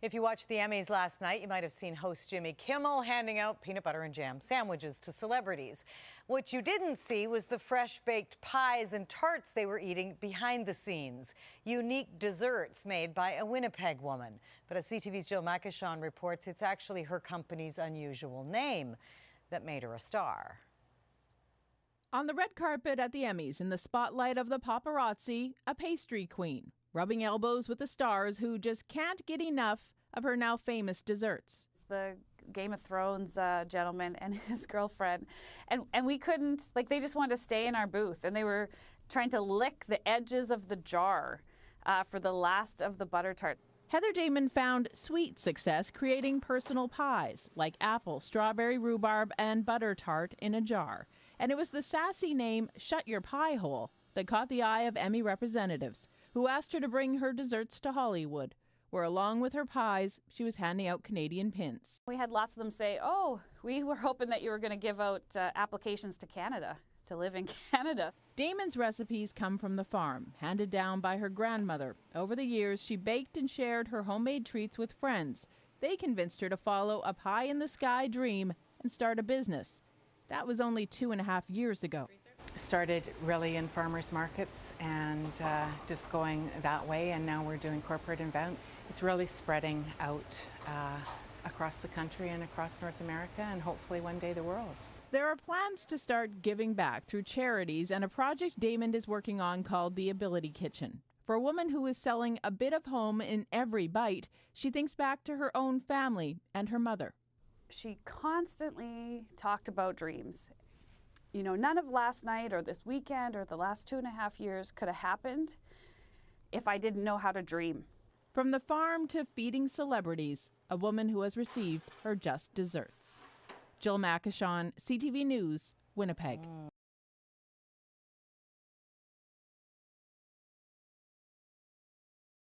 If you watched the Emmys last night, you might have seen host Jimmy Kimmel handing out peanut butter and jam sandwiches to celebrities. What you didn't see was the fresh-baked pies and tarts they were eating behind the scenes. Unique desserts made by a Winnipeg woman. But as CTV's Jill Makashon reports, it's actually her company's unusual name that made her a star. On the red carpet at the Emmys, in the spotlight of the paparazzi, a pastry queen, rubbing elbows with the stars who just can't get enough of her now famous desserts. It's the Game of Thrones gentleman and his girlfriend, and we couldn't, they just wanted to stay in our booth, and they were trying to lick the edges of the jar for the last of the butter tart. Heather Damon found sweet success creating personal pies like apple, strawberry, rhubarb, and butter tart in a jar. And it was the sassy name Shut Your Pie Hole that caught the eye of Emmy representatives, who asked her to bring her desserts to Hollywood, where along with her pies, she was handing out Canadian pins. We had lots of them say, "Oh, we were hoping that you were going to give out applications to Canada, to live in Canada." Damon's recipes come from the farm, handed down by her grandmother. Over the years, she baked and shared her homemade treats with friends. They convinced her to follow a pie-in-the-sky dream and start a business. That was only 2.5 years ago. Started really in farmers markets and just going that way, and now we're doing corporate events. It's really spreading out across the country and across North America, and hopefully one day the world. There are plans to start giving back through charities and a project Damon is working on called the Ability Kitchen. For a woman who is selling a bit of home in every bite, she thinks back to her own family and her mother. She constantly talked about dreams. You know, none of last night or this weekend or the last 2.5 years could have happened if I didn't know how to dream. From the farm to feeding celebrities, a woman who has received her just desserts. Jill Makashon, CTV News, Winnipeg.